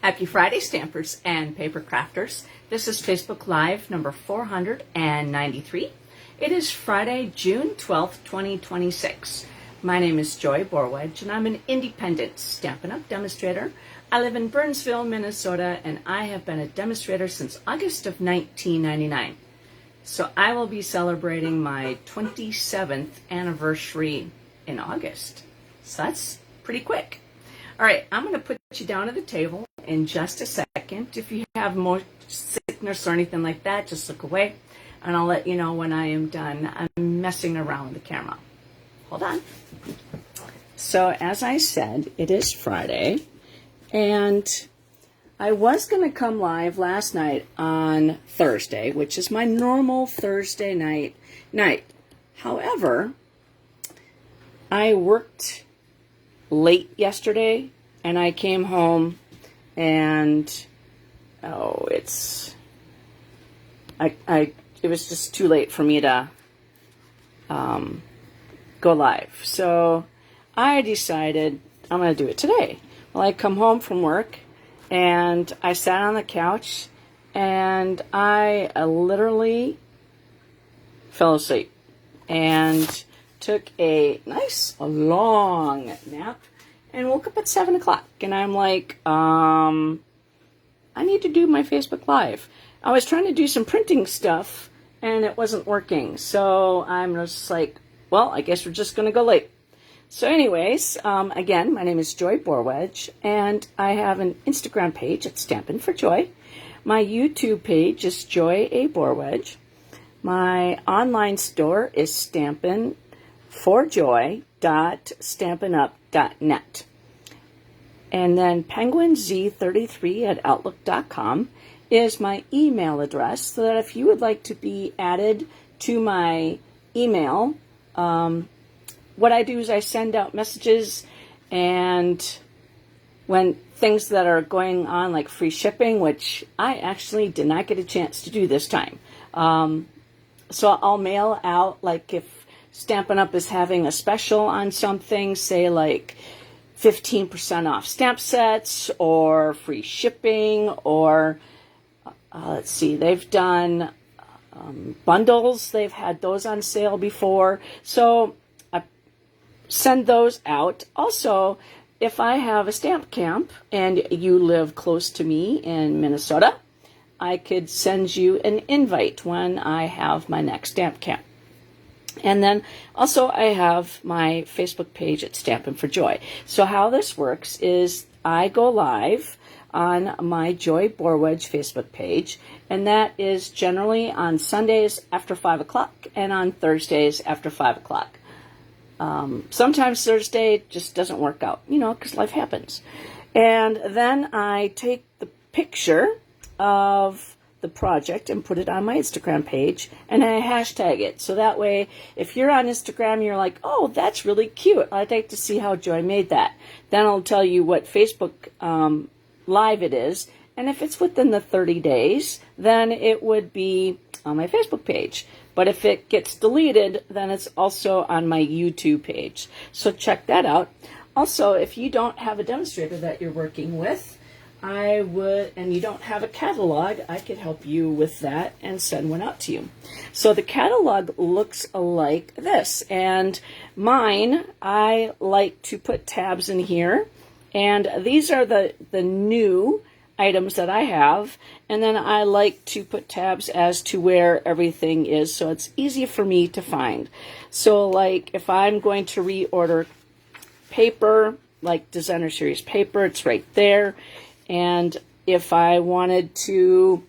Happy Friday, Stampers and Paper Crafters. This is Facebook Live number 493. It is Friday, June 12th, 2026. My name is Joy Borwedge, and I'm an independent Stampin' Up! Demonstrator. I live in Burnsville, Minnesota, and I have been a demonstrator since August of 1999. So I will be celebrating my 27th anniversary in August. So that's pretty quick. All right, I'm going to put you down at the table in just a second. If you have motion sickness or anything like that, just look away, and I'll let you know when I am done. I'm messing around with the camera. Hold on. So as I said, it is Friday, and I was going to come live last night on Thursday, which is my normal Thursday night. However, I worked late yesterday, and I came home, and it was just too late for me to go live. So I decided I'm going to do it today. Well, I come home from work, and I sat on the couch, and I literally fell asleep and took a nice long nap and woke up at 7 o'clock. And I'm like, I need to do my Facebook Live. I was trying to do some printing stuff, and it wasn't working. So I'm just like, well, I guess we're just going to go late. So anyways, again, my name is Joy Borwedge, and I have an Instagram page at Stampin' for Joy. My YouTube page is Joy A. Borwedge. My online store is stampinforjoy.stampinup.net. And then penguinz33@outlook.com is my email address, so that if you would like to be added to my email, what I do is I send out messages, and when things that are going on, like free shipping, which I actually did not get a chance to do this time. So I'll mail out, like if Stampin' Up! Is having a special on something, say like 15% off stamp sets or free shipping, or let's see, they've done bundles. They've had those on sale before. So I send those out. Also, if I have a stamp camp and you live close to me in Minnesota, I could send you an invite when I have my next stamp camp. And then also I have my Facebook page at Stampin' for Joy. So how this works is I go live on my Joy Borwedge Facebook page, and that is generally on Sundays after 5 o'clock and on Thursdays after 5 o'clock. Sometimes Thursday just doesn't work out, because life happens. And then I take the picture of the project and put it on my Instagram page, and I hashtag it. So that way, if you're on Instagram, you're like, oh, that's really cute. I'd like to see how Joy made that. Then I'll tell you what Facebook Live it is, and if it's within the 30 days, then it would be on my Facebook page. But if it gets deleted, then it's also on my YouTube page. So check that out. Also, if you don't have a demonstrator that you're working with, and you don't have a catalog, I could help you with that and send one out to you. So the catalog looks like this, and mine, I like to put tabs in here, and these are the new items that I have, and then I like to put tabs as to where everything is, so it's easy for me to find. So like if I'm going to reorder paper, like Designer Series paper, it's right there. And if I wanted to,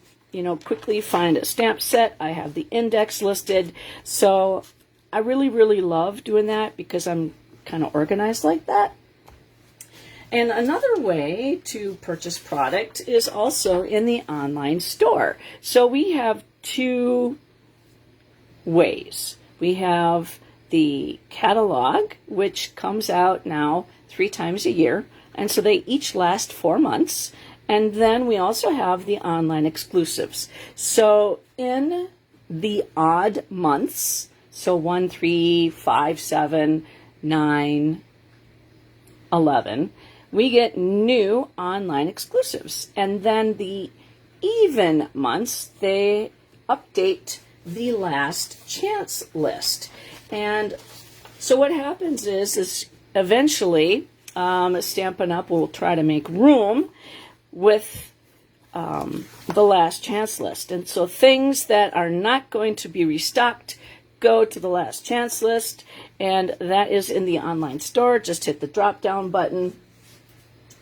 quickly find a stamp set, I have the index listed. So I really, really love doing that because I'm kind of organized like that. And another way to purchase product is also in the online store. So we have two ways. We have the catalog, which comes out now 3 times a year. And so they each last 4 months. And then we also have the online exclusives. So in the odd months, so 1, 3, 5, 7, 9, 11, we get new online exclusives. And then the even months, they update the last chance list. And so what happens is eventually Stampin' Up! Will try to make room with the last chance list. And so things that are not going to be restocked go to the last chance list, and that is in the online store. Just hit the drop down button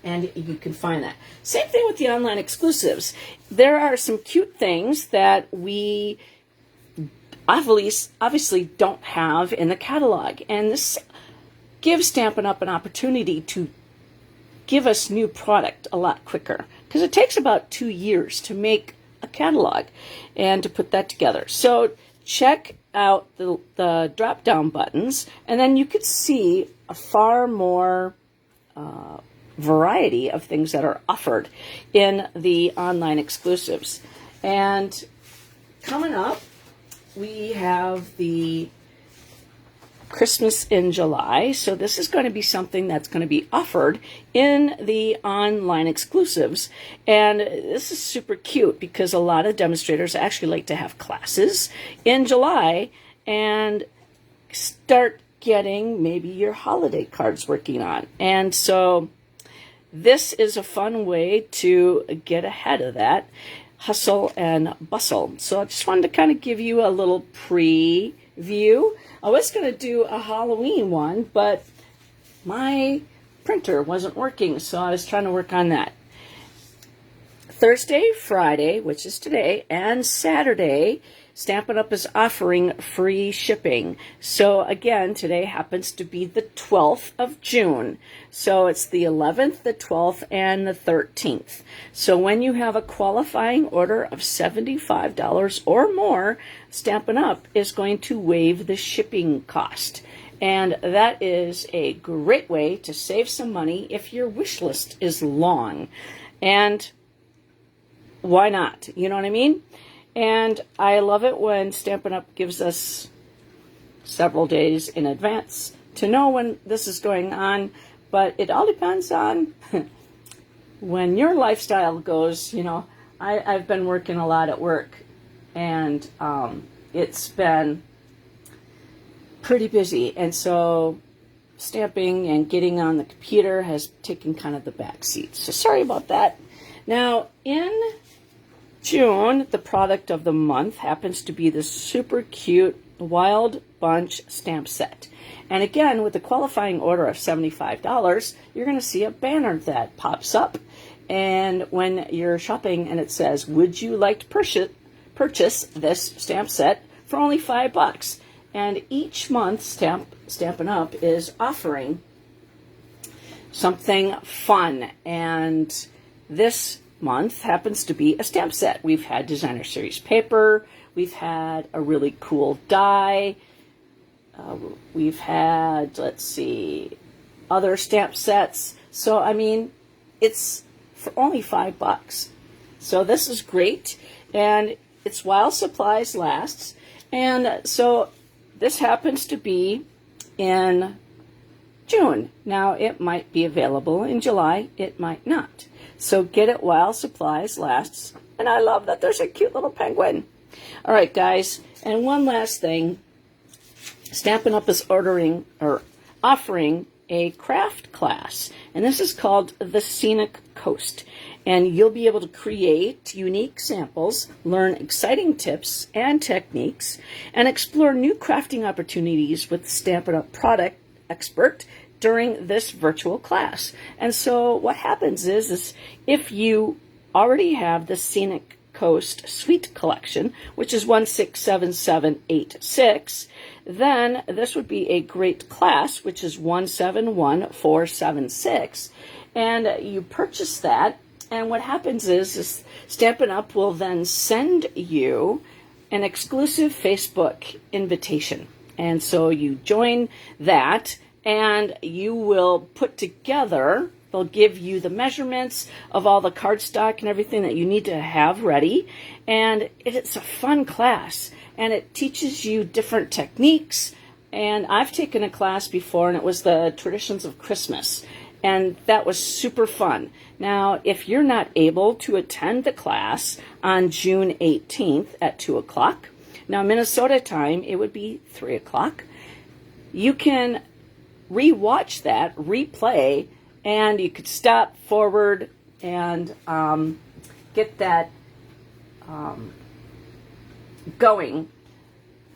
and you can find that. Same thing with the online exclusives. There are some cute things that we obviously don't have in the catalog, and this gives Stampin' Up! An opportunity to give us new product a lot quicker, because it takes about 2 years to make a catalog and to put that together. So check out the drop down buttons, and then you could see a far more variety of things that are offered in the online exclusives. And coming up, we have the Christmas in July. So this is going to be something that's going to be offered in the online exclusives. And this is super cute because a lot of demonstrators actually like to have classes in July and start getting maybe your holiday cards working on. And so this is a fun way to get ahead of that hustle and bustle. So I just wanted to kind of give you a little preview. I was going to do a Halloween one, but my printer wasn't working, so I was trying to work on that. Thursday, Friday, which is today, and Saturday, Stampin' Up! Is offering free shipping. So again, today happens to be the 12th of June. So it's the 11th, the 12th, and the 13th. So when you have a qualifying order of $75 or more, Stampin' Up! Is going to waive the shipping cost. And that is a great way to save some money if your wish list is long. And why not? You know what I mean? And I love it when Stampin' Up! Gives us several days in advance to know when this is going on. But it all depends on when your lifestyle goes. You know, I've been working a lot at work, and it's been pretty busy. And so stamping and getting on the computer has taken kind of the back seat. So sorry about that. Now, in June, the product of the month happens to be this super cute Wild Bunch stamp set. And again, with the qualifying order of $75, you're going to see a banner that pops up. And when you're shopping and it says, would you like to purchase this stamp set for only $5? And each month, Stampin' Up! Is offering something fun. And this month happens to be a stamp set. We've had designer series paper, we've had a really cool die, we've had, let's see, other stamp sets. So I mean, it's for only $5. So this is great, and it's while supplies lasts. And so this happens to be in June. Now it might be available in July, it might not. So get it while supplies lasts. And I love that there's a cute little penguin. All right, guys. And one last thing. Stampin' Up! Is offering a craft class. And this is called the Scenic Coast. And you'll be able to create unique samples, learn exciting tips and techniques, and explore new crafting opportunities with Stampin' Up! Product expert during this virtual class. And so what happens is if you already have the Scenic Coast Suite Collection, which is 167786, then this would be a great class, which is 171476. And you purchase that, and what happens is Stampin' Up! Will then send you an exclusive Facebook invitation. And so you join that, and you will put together, they'll give you the measurements of all the cardstock and everything that you need to have ready. And it's a fun class, and it teaches you different techniques. And I've taken a class before, and it was the Traditions of Christmas. and that was super fun. Now, if you're not able to attend the class on June 18th at 2 o'clock, now Minnesota time, it would be 3 o'clock, you can re-watch that, replay, and you could stop forward and get that going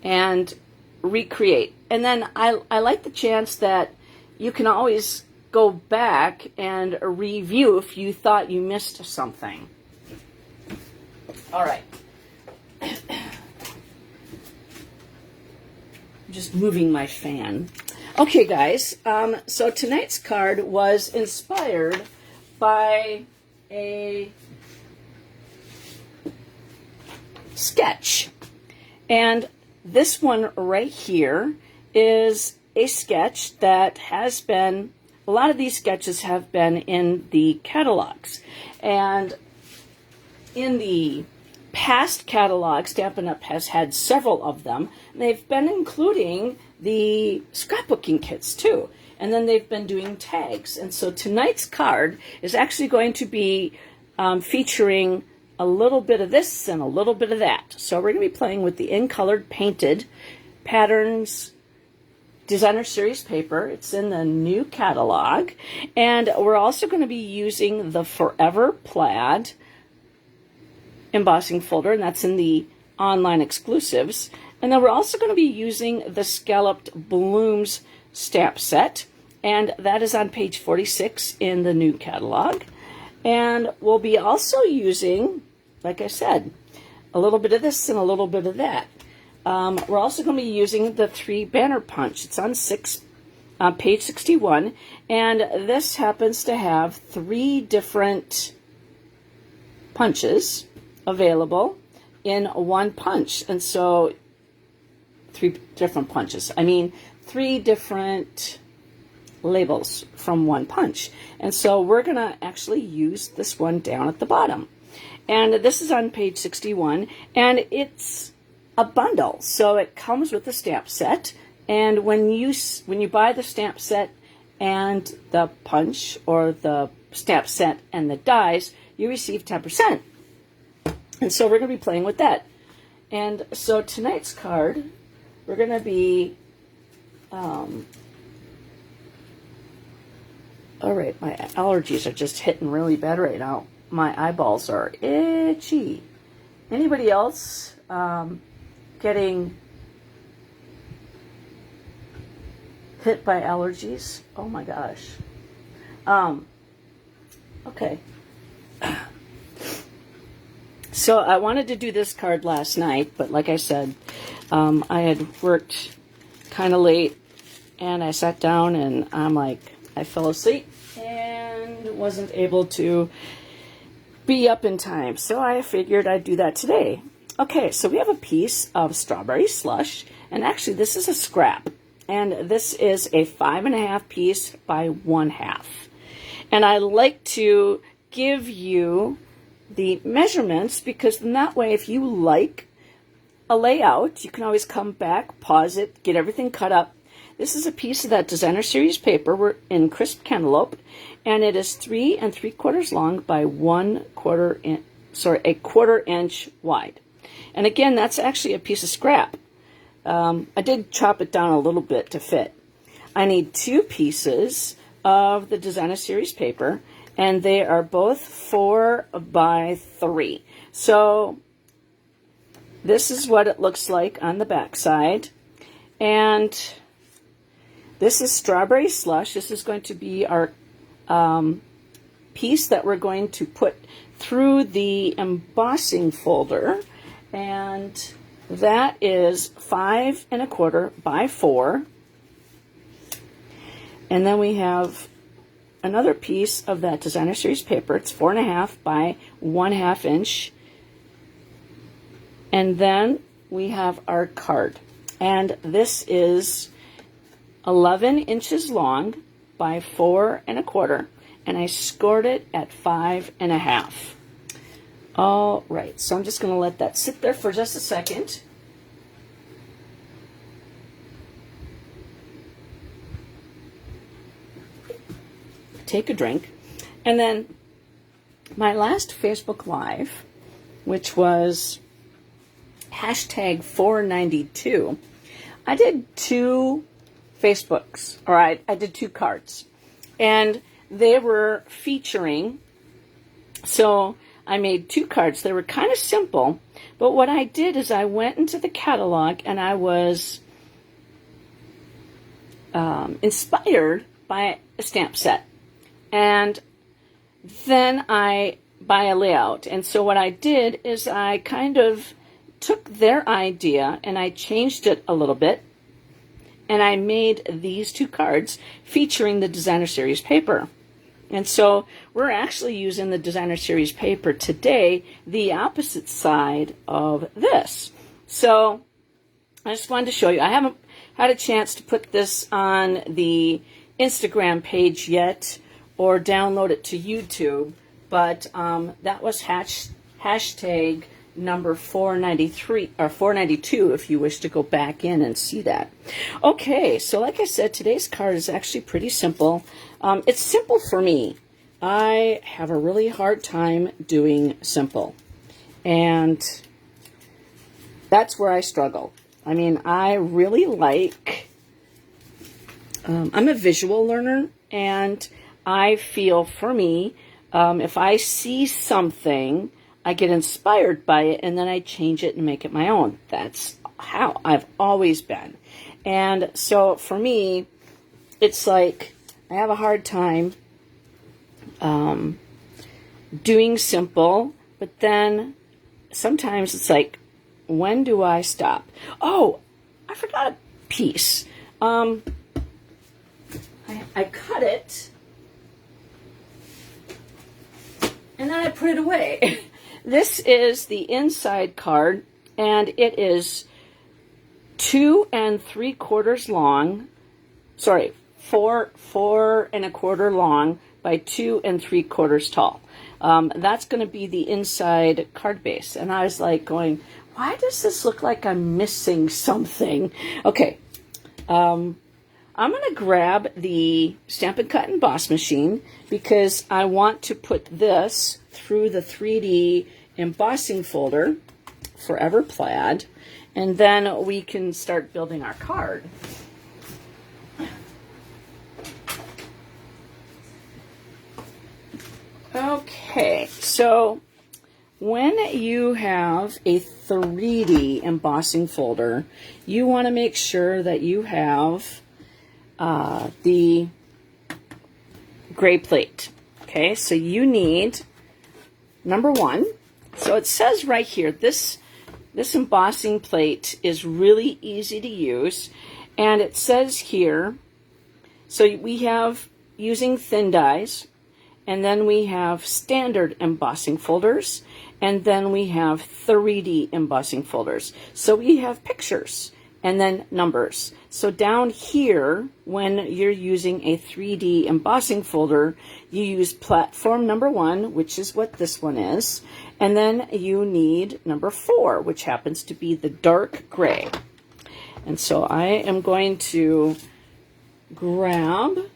and recreate. And then I like the chance that you can always go back and review if you thought you missed something. All right. I'm just moving my fan. Okay, guys, so tonight's card was inspired by a sketch. And this one right here is a sketch that has been, a lot of these sketches have been in the catalogs. And in the past catalog, Stampin' Up! Has had several of them. They've been including the scrapbooking kits too. And then they've been doing tags. And so tonight's card is actually going to be featuring a little bit of this and a little bit of that. So we're going to be playing with the In Colored Painted Patterns Designer Series paper. It's in the new catalog. And we're also going to be using the Forever Plaid embossing folder, and that's in the online exclusives. And then we're also going to be using the Scalloped Blooms stamp set, and that is on page 46 in the new catalog. And we'll be also using, like I said, a little bit of this and a little bit of that. We're also going to be using the 3 banner punch. It's on page 61, and this happens to have 3 different punches available in one punch. And so 3 different punches. I mean, 3 different labels from one punch. And so we're going to actually use this one down at the bottom. And this is on page 61, and it's a bundle. So it comes with the stamp set, and when you buy the stamp set and the punch, or the stamp set and the dies, you receive 10%. And so we're going to be playing with that. And so tonight's card, we're going to be, all right, my allergies are just hitting really bad right now. My eyeballs are itchy. Anybody else getting hit by allergies? Oh my gosh. Okay. So I wanted to do this card last night, but like I said, I had worked kind of late, and I sat down and I fell asleep and wasn't able to be up in time. So I figured I'd do that today. Okay, so we have a piece of strawberry slush, and actually this is a scrap, and this is a 5.5 piece by 1/2. And I like to give you the measurements, because in that way, if you like a layout, you can always come back, pause it, get everything cut up. This is a piece of that Designer Series paper. We're in crisp cantaloupe, and it is 3 3/4 long by a 1/4 inch wide. And again, that's actually a piece of scrap. I did chop it down a little bit to fit. I need 2 pieces of the Designer Series paper, and they are both 4 by 3. So this is what it looks like on the back side. And this is strawberry slush. This is going to be our piece that we're going to put through the embossing folder. And that is 5 1/4 by 4. And then we have another piece of that Designer Series paper. It's 4 1/2 by 1/2 inch. And then we have our card. And this is 11 inches long by 4 1/4. And I scored it at 5 1/2. All right, so I'm just going to let that sit there for just a second. take a drink. And then my last Facebook Live, which was hashtag 492, I did 2 Facebooks, or I did 2 cards. And they were featuring, so I made 2 cards. They were kind of simple, but what I did is I went into the catalog and I was inspired by a stamp set. And then I buy a layout. And so what I did is I kind of took their idea and I changed it a little bit. And I made these 2 cards featuring the Designer Series paper. And so we're actually using the Designer Series paper today, the opposite side of this. So I just wanted to show you. I haven't had a chance to put this on the Instagram page yet or download it to YouTube, but that was hashtag number 493 or 492 if you wish to go back in and see that. Okay, so like I said, today's card is actually pretty simple. It's simple for me. I have a really hard time doing simple, and that's where I struggle. I mean, I really like, I'm a visual learner, and I feel for me, if I see something, I get inspired by it, and then I change it and make it my own. That's how I've always been. And so for me, it's like I have a hard time doing simple, but then sometimes it's like, when do I stop? Oh, I forgot a piece. I cut it, and then I put it away. This is the inside card, and it is 2 3/4 long. Sorry, 4 1/4 long by 2 3/4 tall. That's going to be the inside card base. And I was like going, why does this look like I'm missing something? Okay, I'm going to grab the Stampin' Cut and Emboss machine because I want to put this through the 3D embossing folder, Forever Plaid, and then we can start building our card. Okay, so when you have a 3D embossing folder, you want to make sure that you have the gray plate. Okay, so you need number 1. So it says right here, this embossing plate is really easy to use, and it says here, so we have using thin dies, and then we have standard embossing folders, and then we have 3D embossing folders. So we have pictures and then numbers. So down here, when you're using a 3D embossing folder, you use platform number 1, which is what this one is, and then you need number 4, which happens to be the dark gray. And so I am going to grab,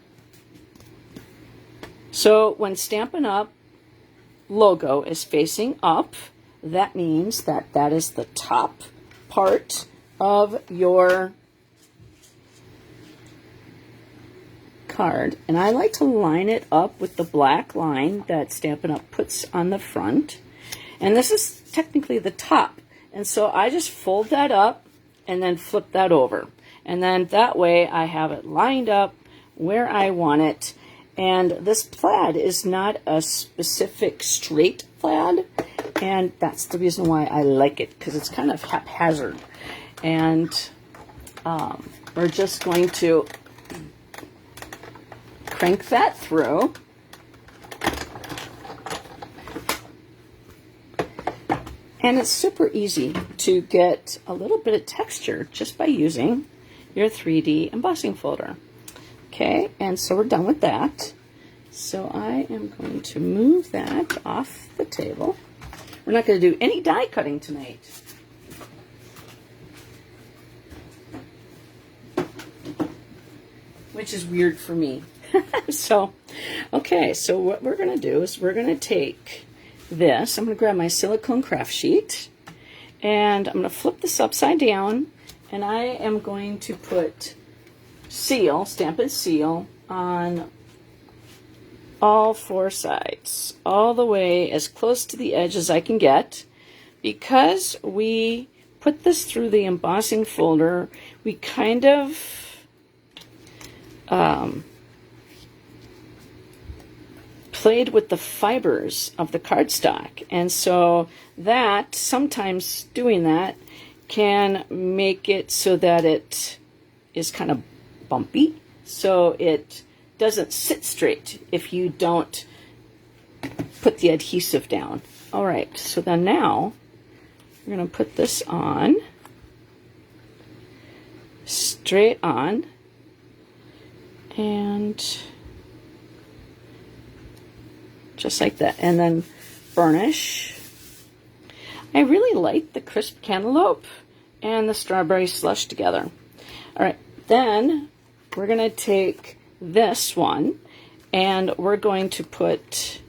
so when Stampin' Up! Logo is facing up, that means that that is the top part of your card. And I like to line it up with the black line that Stampin' Up! Puts on the front. And this is technically the top. And so I just fold that up and then flip that over. And then that way I have it lined up where I want it. And this plaid is not a specific straight plaid, and that's the reason why I like it, because it's kind of haphazard. And we're just going to crank that through. And it's super easy to get a little bit of texture just by using your 3D embossing folder. Okay, and so we're done with that. So I am going to move that off the table. We're not going to do any die cutting tonight. Which is weird for me. So, okay, so what we're going to do is we're going to take this. I'm going to grab my silicone craft sheet, and I'm going to flip this upside down, and I am going to put Stampin' seal, on all 4 sides, all the way as close to the edge as I can get. Because we put this through the embossing folder, we kind of played with the fibers of the cardstock, and so that sometimes doing that can make it so that it is kind of bumpy, so it doesn't sit straight if you don't put the adhesive down. All right, so then now we're going to put this on, straight on, and just like that, and then burnish. I really like the crisp cantaloupe and the strawberry slush together. All right, then we're going to take this one and we're going to put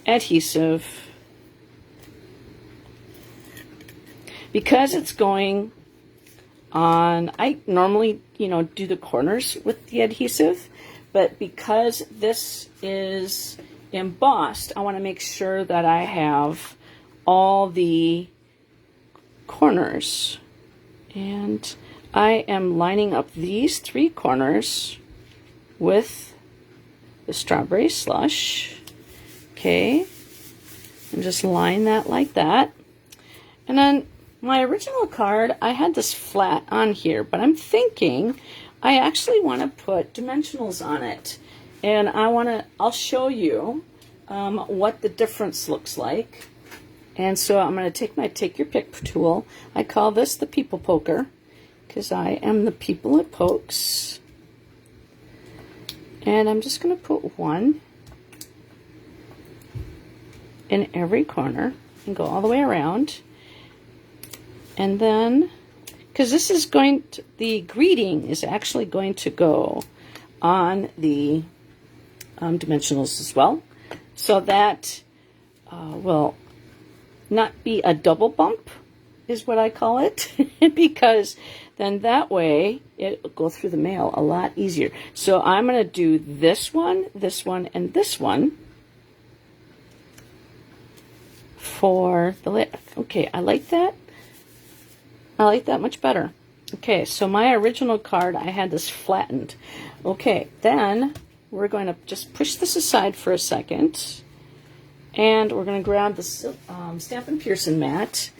adhesive, because it's going on. I normally, do the corners with the adhesive, but because this is embossed, I want to make sure that I have all the corners, and I am lining up these 3 corners with the strawberry slush. Okay, and just line that like that. And then my original card, I had this flat on here, but I'm thinking I actually want to put dimensionals on it. And I'll show you what the difference looks like. And so I'm going to take my Take Your Pick tool. I call this the People Poker, because I am the people it pokes. And I'm just going to put 1 in every corner and go all the way around. And then, because this is the greeting is actually going to go on the dimensionals as well, so that will not be a double bump, is what I call it, because then that way it will go through the mail a lot easier. So I'm going to do this one, and this one for the lid. Okay, I like that. I like that much better. Okay, so my original card, I had this flattened. Okay, then we're going to just push this aside for a second, and we're going to grab the Stampin' Pearson mat,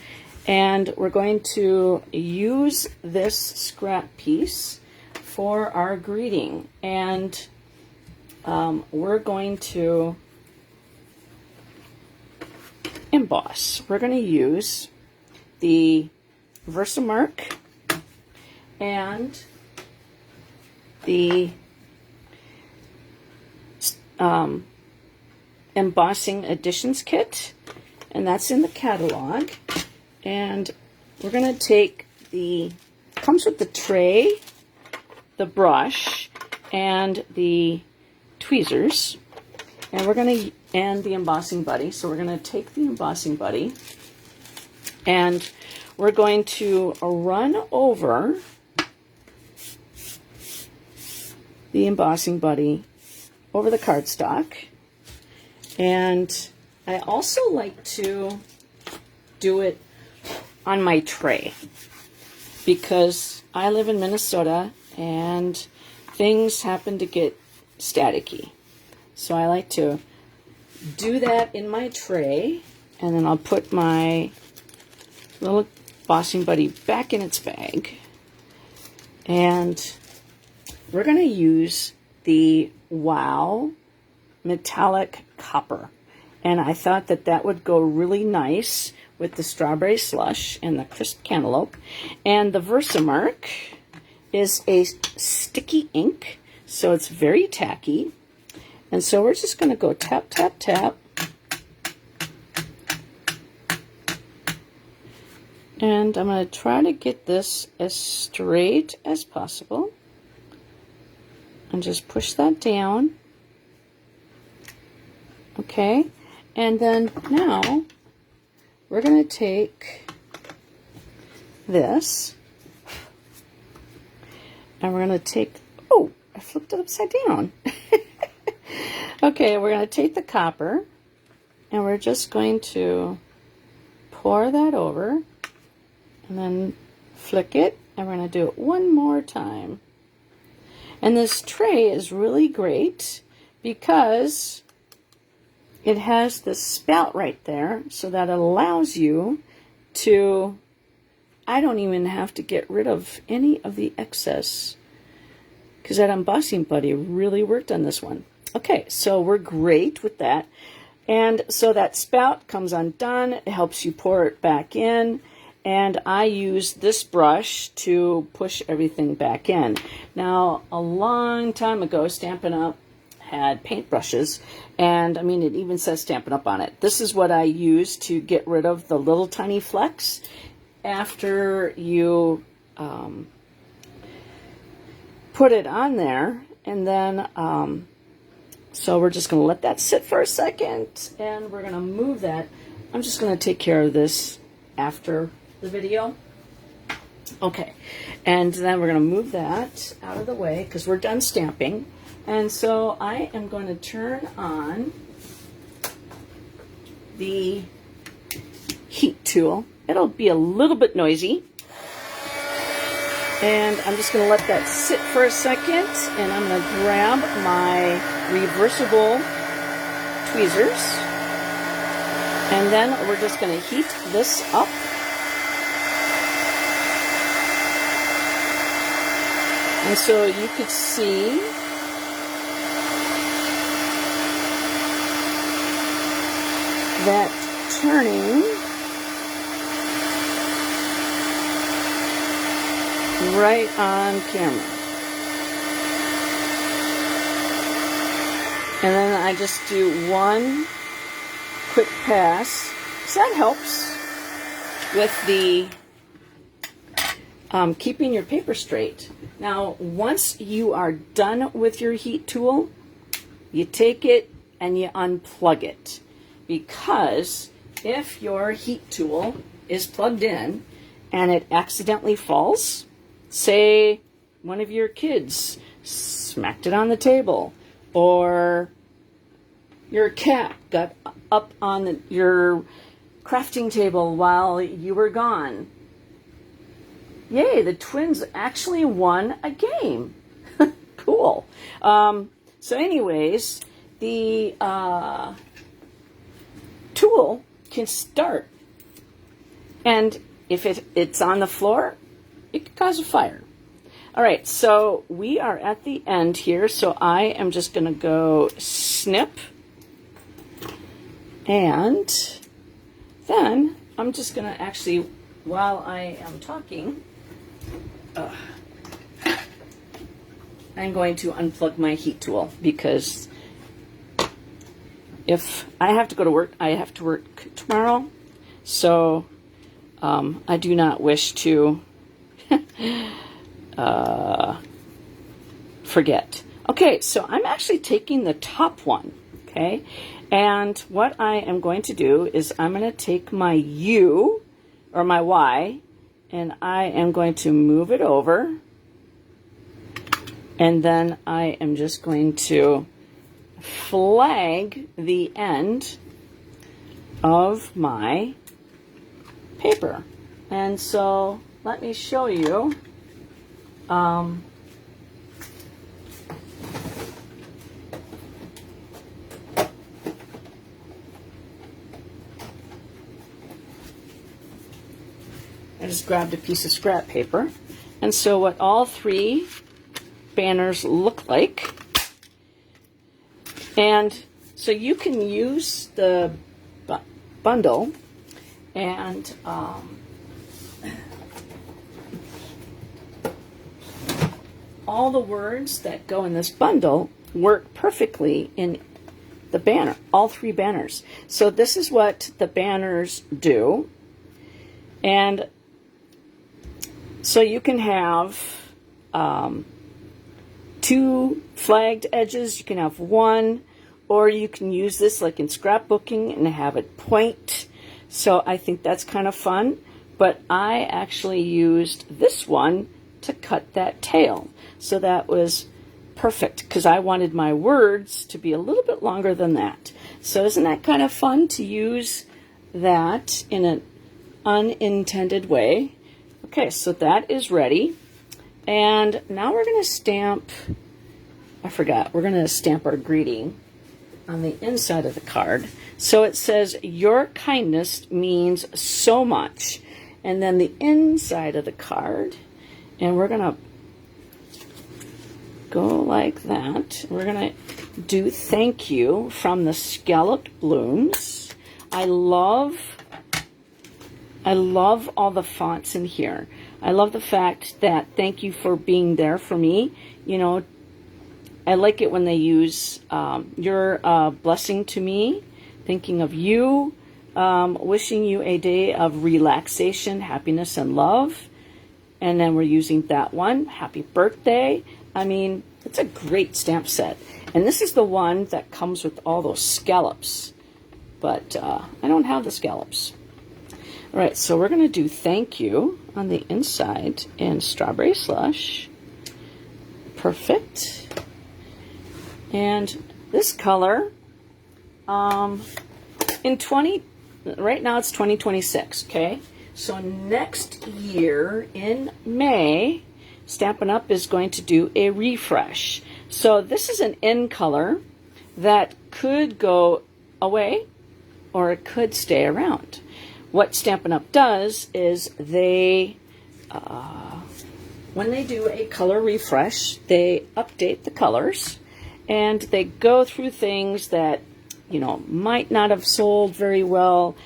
and we're going to use this scrap piece for our greeting, and we're going to emboss. We're going to use the Versamark and the embossing additions kit, and that's in the catalog. And we're going to take comes with the tray, the brush, and the tweezers, and and the embossing buddy. So we're going to take the embossing buddy, and we're going to run over the embossing buddy over the cardstock. And I also like to do it on my tray, because I live in Minnesota and things happen to get staticky. So I like to do that in my tray, and then I'll put my little embossing buddy back in its bag. And we're going to use the Wow metallic copper, and I thought that would go really nice with the strawberry slush and the crisp cantaloupe. And the Versamark is a sticky ink, so it's very tacky, and so we're just going to go tap, tap, tap, and I'm going to try to get this as straight as possible, and just push that down. Okay, and then now we're going to take this, and we're going to take, oh, I flipped it upside down. Okay, we're going to take the copper, and we're just going to pour that over, and then flick it, and we're going to do it one more time. And this tray is really great because it has the spout right there, so that it allows you to, I don't even have to get rid of any of the excess, because that embossing buddy really worked on this one. Okay, so we're great with that. And so that spout comes undone, it helps you pour it back in, and I use this brush to push everything back in. Now, a long time ago, Stampin' Up! Had paintbrushes, and I mean, it even says Stampin' Up! On it. This is what I use to get rid of the little tiny flecks after you put it on there. And then so we're just going to let that sit for a second, and we're going to move that. I'm just going to take care of this after the video. Okay, and then we're going to move that out of the way because we're done stamping. And so I am going to turn on the heat tool. It'll be a little bit noisy. And I'm just going to let that sit for a second. And I'm going to grab my reversible tweezers. And then we're just going to heat this up. And so you could see that turning right on camera. And then I just do one quick pass. So that helps with the keeping your paper straight. Now, once you are done with your heat tool, you take it and you unplug it. Because if your heat tool is plugged in and it accidentally falls, say one of your kids smacked it on the table, or your cat got up on your crafting table while you were gone. Yay, the twins actually won a game. Cool. So anyways, the tool can start, and if it's on the floor, it could cause a fire. All right, so we are at the end here, so I am just going to go snip, and then I'm just going to actually, while I am talking, I'm going to unplug my heat tool, because if I have to go to work, I have to work tomorrow, so I do not wish to forget. Okay, so I'm actually taking the top one, okay, and what I am going to do is I'm going to take my U, or my Y, and I am going to move it over, and then I am just going to flag the end of my paper. And so let me show you. I just grabbed a piece of scrap paper. And so what all three banners look like. And so you can use the bundle, and all the words that go in this bundle work perfectly in the banner, all three banners. So this is what the banners do. And so you can have two flagged edges, you can have one, or you can use this like in scrapbooking and have it point. So I think that's kind of fun. But I actually used this one to cut that tail. So that was perfect because I wanted my words to be a little bit longer than that. So isn't that kind of fun to use that in an unintended way? Okay, so that is ready. And now we're going to stamp, I forgot, we're going to stamp our greeting on the inside of the card. So it says, your kindness means so much. And then the inside of the card, and we're going to go like that. We're going to do thank you from the Scalloped Blooms. I love all the fonts in here. I love the fact that thank you for being there for me. You know, I like it when they use you're a blessing to me, thinking of you, wishing you a day of relaxation, happiness, and love. And then we're using that one, happy birthday. I mean, it's a great stamp set. And this is the one that comes with all those scallops. But I don't have the scallops. All right, so we're going to do thank you on the inside in Strawberry Slush. Perfect. And this color, right now it's 2026, okay? So next year in May, Stampin' Up! Is going to do a refresh. So this is an in color that could go away or it could stay around. What Stampin' Up! Does is they, when they do a color refresh, they update the colors and they go through things that, you know, might not have sold very well,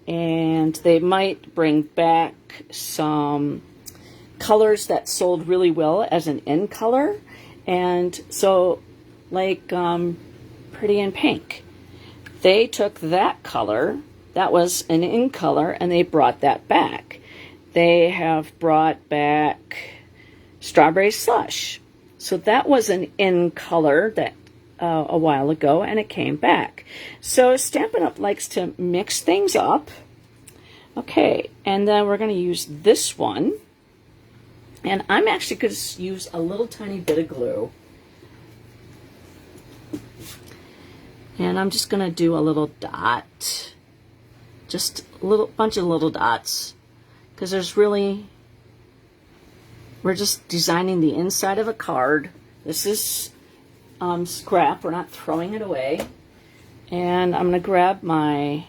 and they might bring back some colors that sold really well as an in color. And so like Pretty in Pink, they took that color that was an in color and they brought that back. They have brought back Strawberry Slush, so that was an in color that a while ago, and it came back. So Stampin' Up! Likes to mix things up. Okay, and then we're going to use this one. And I'm actually going to use a little tiny bit of glue. And I'm just going to do a little dot. Just a little bunch of little dots. Because there's really, we're just designing the inside of a card. This is scrap. We're not throwing it away. And I'm going to grab my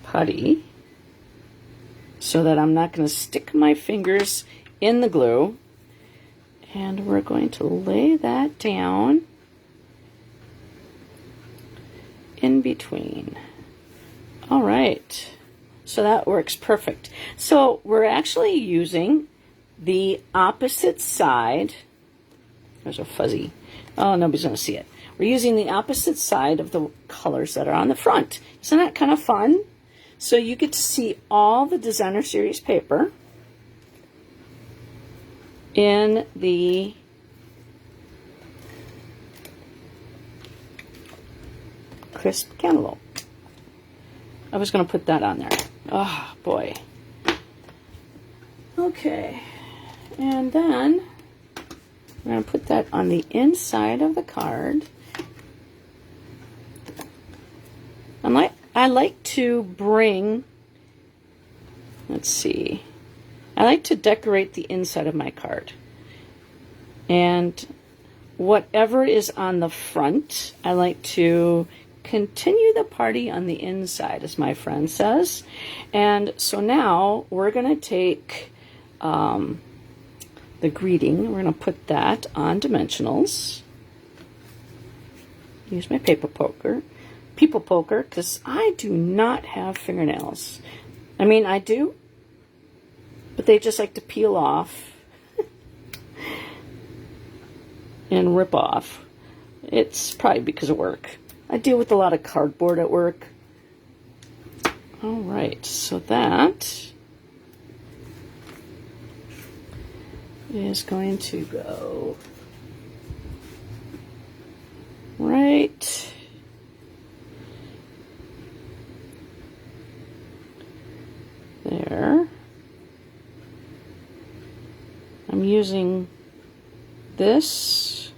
putty so that I'm not going to stick my fingers in the glue. And we're going to lay that down in between. All right. So that works perfect. So we're actually using the opposite side. There's a fuzzy. Oh, nobody's going to see it. We're using the opposite side of the colors that are on the front. Isn't that kind of fun? So you get to see all the Designer Series paper in the crisp cantaloupe. I was going to put that on there. Oh, boy. Okay. And then I'm going to put that on the inside of the card. I like to bring, let's see, I like to decorate the inside of my card. And whatever is on the front, I like to continue the party on the inside, as my friend says. And so now we're going to take the greeting. We're going to put that on dimensionals. Use my people poker, because I do not have fingernails. I mean, I do, but they just like to peel off and rip off. It's probably because of work. I deal with a lot of cardboard at work. All right, so that is going to go right there. I'm using this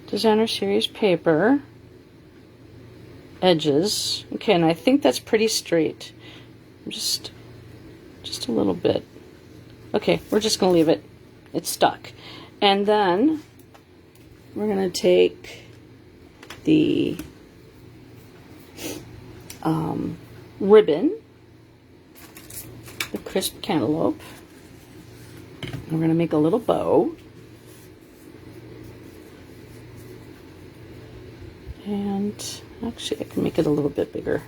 Designer Series paper edges. Okay, and I think that's pretty straight. Just a little bit. Okay, we're just gonna leave it. It's stuck. And then we're gonna take the ribbon, the crisp cantaloupe. We're going to make a little bow. And actually, I can make it a little bit bigger.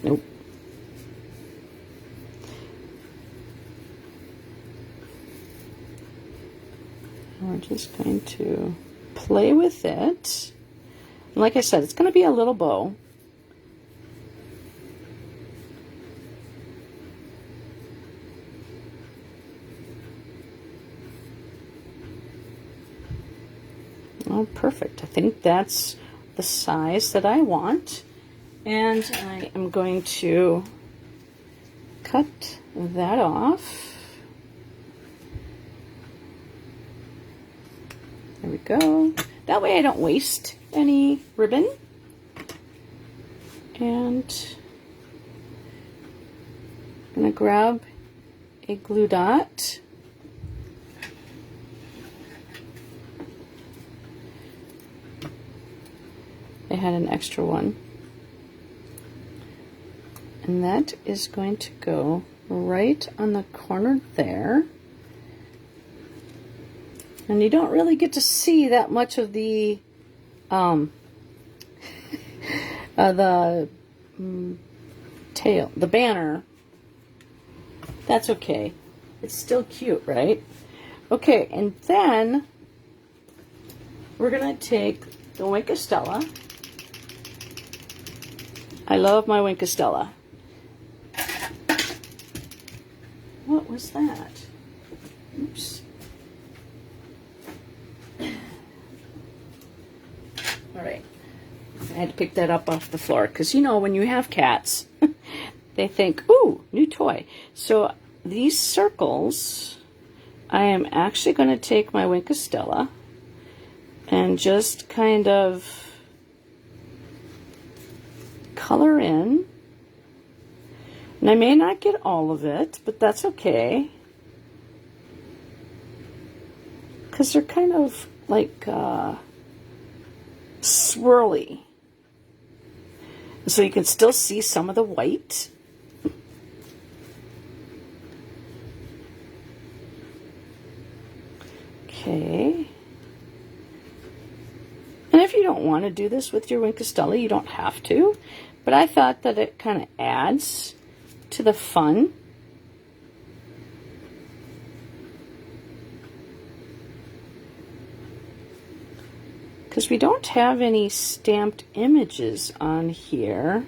Nope. And we're just going to play with it. And like I said, it's going to be a little bow. Oh, perfect. I think that's the size that I want. And I am going to cut that off. There we go. That way I don't waste any ribbon. And I'm going to grab a glue dot. I had an extra one. And that is going to go right on the corner there. And you don't really get to see that much of the tail, the banner. That's okay. It's still cute, right? Okay, and then we're gonna take the Wink of Stella. I love my Wink of Stella. What was that? Oops. All right. I had to pick that up off the floor because, you know, when you have cats, they think, ooh, new toy. So these circles, I am actually going to take my Wink of Stella and just kind of color in. And I may not get all of it, but that's okay. Because they're kind of like swirly. So you can still see some of the white. Okay. And if you don't want to do this with your Wink of Stella, you don't have to. But I thought that it kind of adds to the fun. Because we don't have any stamped images on here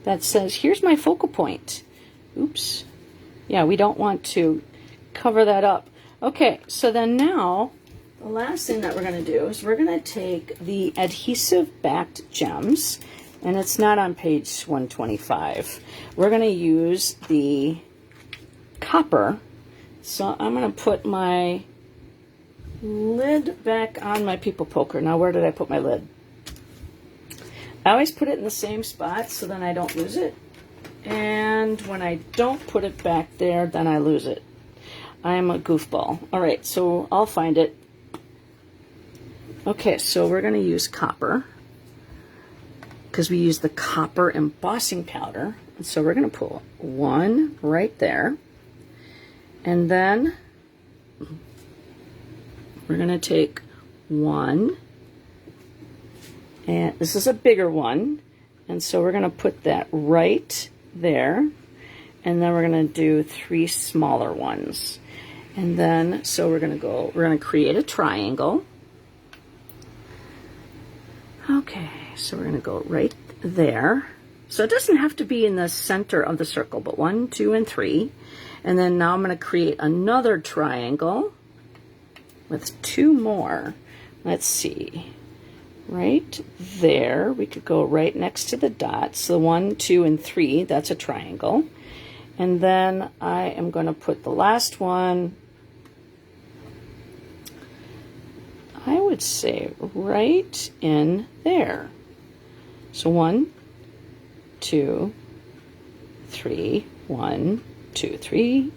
that says, here's my focal point. Oops. Yeah, we don't want to cover that up. Okay, so then now, the last thing that we're going to do is we're going to take the adhesive backed gems, and it's not on page 125. We're going to use the copper. So I'm going to put my lid back on my people poker. Now, where did I put my lid? I always put it in the same spot so then I don't lose it. And when I don't put it back there, then I lose it. I'm a goofball. All right, so I'll find it. Okay, so we're going to use copper because we use the copper embossing powder. And so we're going to put one right there. And then we're going to take one. And this is a bigger one. And so we're going to put that right there. And then we're going to do 3 smaller ones. And then, so we're going to create a triangle. Okay, so we're going to go right there. So it doesn't have to be in the center of the circle, but 1, 2, and 3. And then now I'm going to create another triangle. with 2 more. Let's see. Right there, we could go right next to the dots. So 1, 2, and 3, that's a triangle. And then I am going to put the last one, I would say right in there. So 1, 2, 3, 1, 2, 3,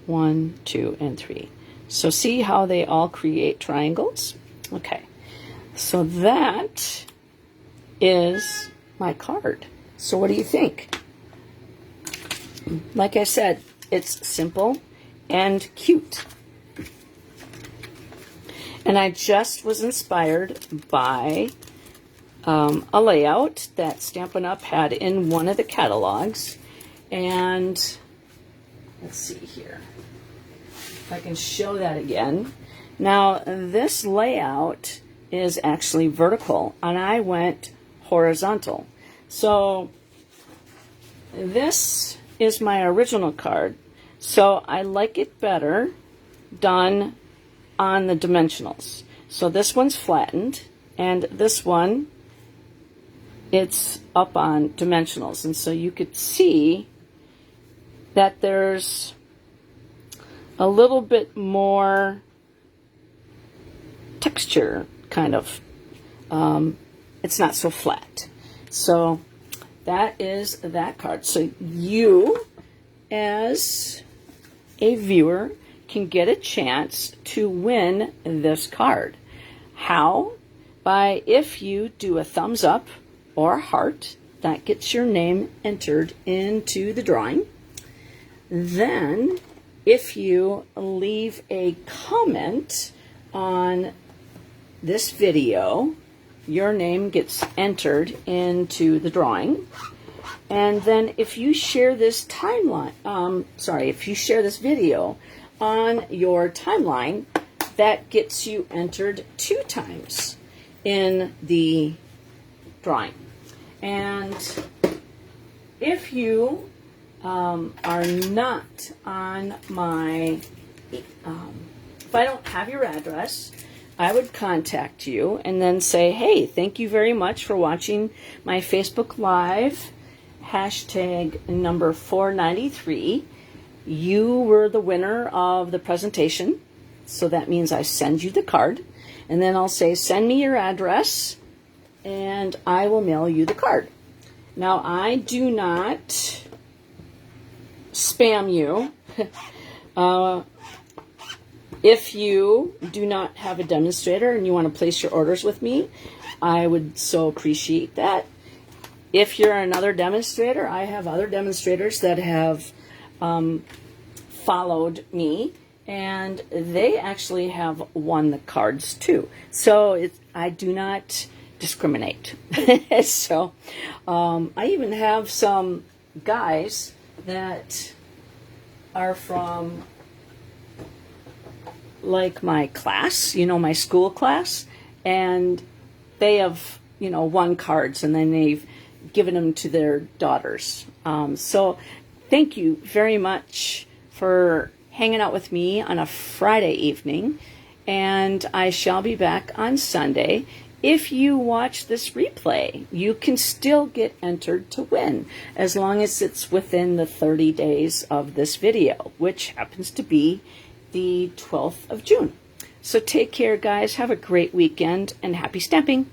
1, 2, and 3. So see how they all create triangles? Okay. So that is my card. So what do you think? Like I said, it's simple and cute. And I just was inspired by a layout that Stampin' Up! Had in one of the catalogs. And let's see here if I can show that again. Now, this layout is actually vertical, and I went horizontal. So this is my original card. So I like it better done on the dimensionals. So this one's flattened, and this one, it's up on dimensionals. And so you could see that there's a little bit more texture, kind of. It's not so flat. So that is that card. So you, as a viewer, can get a chance to win this card. How? By if you do a thumbs up or a heart, that gets your name entered into the drawing. Then, if you leave a comment on this video, your name gets entered into the drawing. And then if you share this if you share this video on your timeline, that gets you entered 2 times in the drawing. And if you are not on my, if I don't have your address, I would contact you and then say, hey, thank you very much for watching my Facebook Live, hashtag number 493. You were the winner of the presentation, so that means I send you the card, and then I'll say, send me your address, and I will mail you the card. Now, I do not spam you. If you do not have a demonstrator and you want to place your orders with me, I would so appreciate that. If you're another demonstrator, I have other demonstrators that have followed me, and they actually have won the cards too. So I do not discriminate. So I even have some guys that are from like my class, my school class, and they have, won cards, and then they've given them to their daughters. So thank you very much for hanging out with me on a Friday evening, and I shall be back on Sunday. If you watch this replay, you can still get entered to win, as long as it's within the 30 days of this video, which happens to be the 12th of June. So take care, guys. Have a great weekend, and happy stamping.